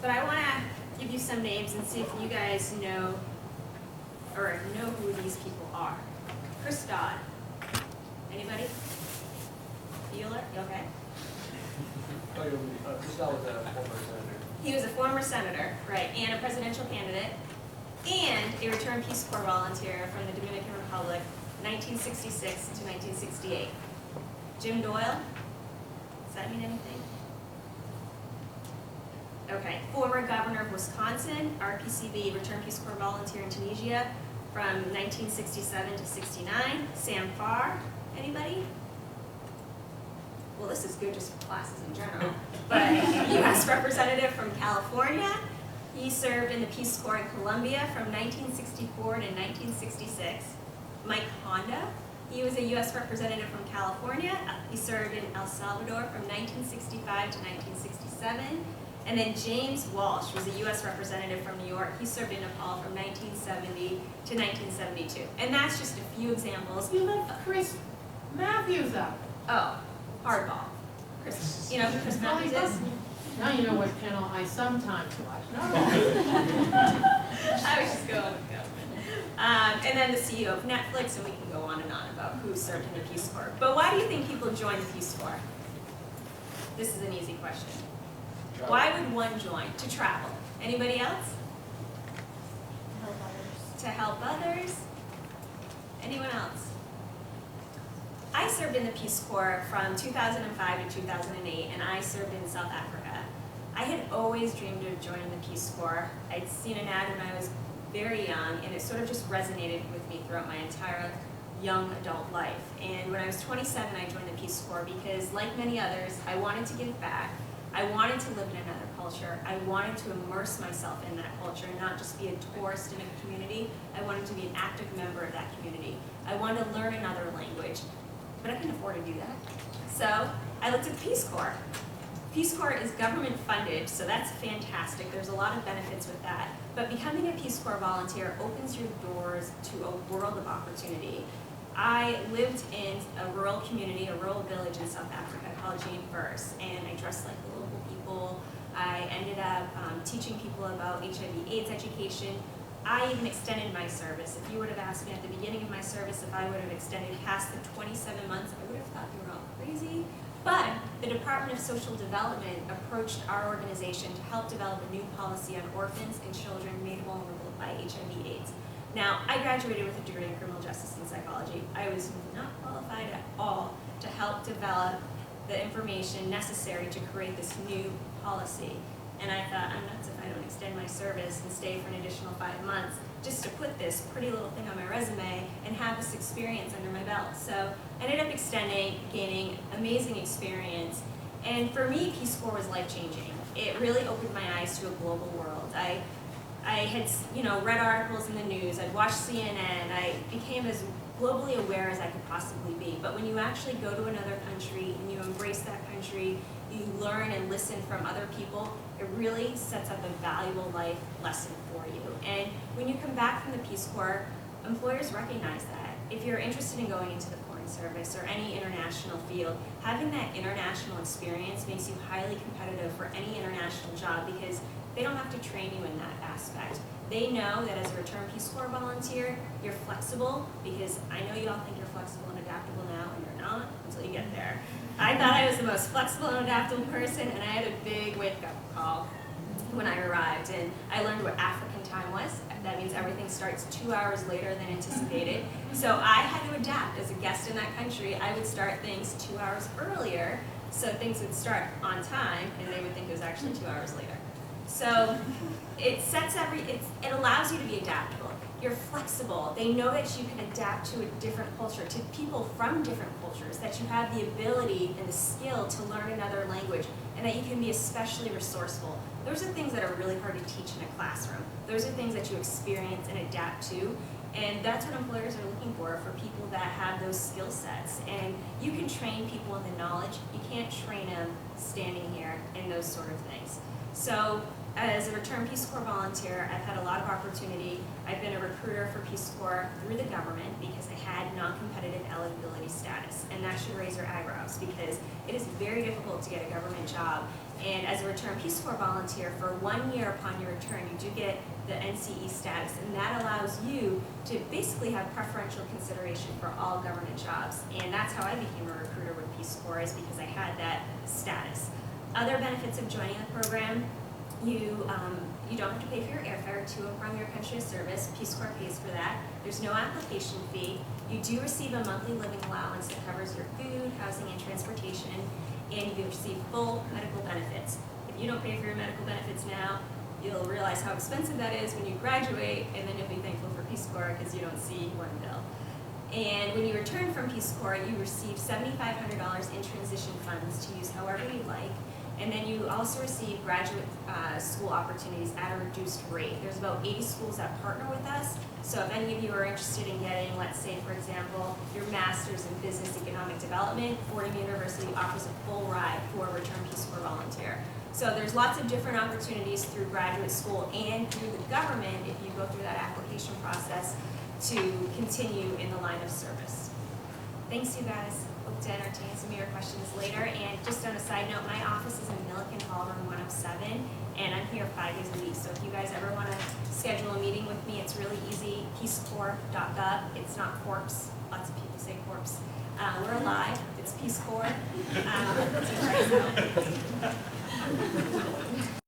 but I want to give you some names and see if you guys know who these people are. Chris Dodd. Anybody? Bueller? Okay. Chris Dodd was a former senator. He was a former senator, right, and a presidential candidate, and a returned Peace Corps volunteer from the Dominican Republic, 1966 to 1968. Jim Doyle? Does that mean anything? Okay. Former governor of Wisconsin, RPCV, returned Peace Corps volunteer in Tunisia from 1967 to 69. Sam Farr, anybody? Well, this is good just for classes in general, but U.S. representative from California. He served in the Peace Corps in Colombia from 1964 to 1966. Mike Honda, he was a U.S. representative from California. He served in El Salvador from 1965 to 1967. And then James Walsh was a U.S. representative from New York. He served in Nepal from 1970 to 1972. And that's just a few examples. You left Chris Matthews out. Oh, hardball. Chris, you know who Chris Matthews is? Now you know what channel I sometimes watch. No. I was just going with go. And then the CEO of Netflix, and we can go on and on about who served in the Peace Corps. But why do you think people join the Peace Corps? This is an easy question. Why would one join? To travel. Anybody else? Help others. To help others. Anyone else? I served in the Peace Corps from 2005 to 2008, and I served in South Africa. I had always dreamed of joining the Peace Corps. I'd seen an ad when I was very young, and it sort of just resonated with me throughout my entire young adult life. And when I was 27, I joined the Peace Corps because, like many others, I wanted to give back. I wanted to live in another culture. I wanted to immerse myself in that culture and not just be a tourist in a community. I wanted to be an active member of that community. I wanted to learn another language, but I couldn't afford to do that. So I looked at the Peace Corps. Peace Corps is government funded, so that's fantastic. There's a lot of benefits with that. But becoming a Peace Corps volunteer opens your doors to a world of opportunity. I lived in a rural community, a rural village in South Africa called Gelfert, and I dressed like the local people. I ended up teaching people about HIV/AIDS education. I even extended my service. If you would have asked me at the beginning of my service if I would have extended past the 27 months, I would have thought you were all crazy. But the Department of Social Development approached our organization to help develop a new policy on orphans and children made vulnerable by HIV/AIDS. Now, I graduated with a degree in criminal justice and psychology. I was not qualified at all to help develop the information necessary to create this new policy. And I thought, I'm nuts if I don't extend my service and stay for an additional 5 months just to put this pretty little thing on my resume and have this experience under my belt. So I ended up extending, gaining amazing experience. And for me, Peace Corps was life-changing. It really opened my eyes to a global world. I had read articles in the news, I'd watched CNN, I became as globally aware as I could possibly be. But when you actually go to another country and you embrace that country, you learn and listen from other people, it really sets up a valuable life lesson for you. And when you come back from the Peace Corps, employers recognize that. If you're interested in going into the Foreign Service or any international field, having that international experience makes you highly competitive for any international job because they don't have to train you in that aspect. They know that as a returned Peace Corps volunteer, you're flexible, because I know you all think you're flexible and adaptable now, and you're not until you get there. I thought I was the most flexible and adaptable person, and I had a big wake-up call when I arrived, and I learned what African time was. That means everything starts 2 hours later than anticipated. So I had to adapt. As a guest in that country, I would start things 2 hours earlier, so things would start on time, and they would think it was actually 2 hours later. So it allows you to be adaptable. You're flexible. They know that you can adapt to a different culture, to people from different cultures, that you have the ability and the skill to learn another language, and that you can be especially resourceful. Those are things that are really hard to teach in a classroom. Those are things that you experience and adapt to, and that's what employers are looking for people that have those skill sets. And you can train people in the knowledge. You can't train them standing here and those sort of things. So as a returned Peace Corps volunteer, I've had a lot of opportunity. I've been a recruiter for Peace Corps through the government because I had non-competitive eligibility status. And that should raise your eyebrows because it is very difficult to get a government job. And as a returned Peace Corps volunteer, for 1 year upon your return, you do get the NCE status. And that allows you to basically have preferential consideration for all government jobs. And that's how I became a recruiter with Peace Corps, is because I had that status. Other benefits of joining the program: you don't have to pay for your airfare to and from your country of service. Peace Corps pays for that. There's no application fee. You do receive a monthly living allowance that covers your food, housing, and transportation, and you receive full medical benefits. If you don't pay for your medical benefits now, you'll realize how expensive that is when you graduate, and then you'll be thankful for Peace Corps because you don't see one bill. And when you return from Peace Corps, you receive $7,500 in transition funds to use however you like. And then you also receive graduate school opportunities at a reduced rate. There's about 80 schools that partner with us. So if any of you are interested in getting, let's say, for example, your master's in business economic development, Fordham University offers a full ride for a returned Peace Corps volunteer. So there's lots of different opportunities through graduate school and through the government if you go through that application process to continue in the line of service. Thanks, you guys. Hope to entertain some of your questions later. And just on a side note, my office is in Milliken Hall, room 107, and I'm here 5 days a week. So if you guys ever want to schedule a meeting with me, it's really easy. peacecorps.gov. It's not corpse. Lots of people say corpse. We're alive. It's Peace Corps. So try us out.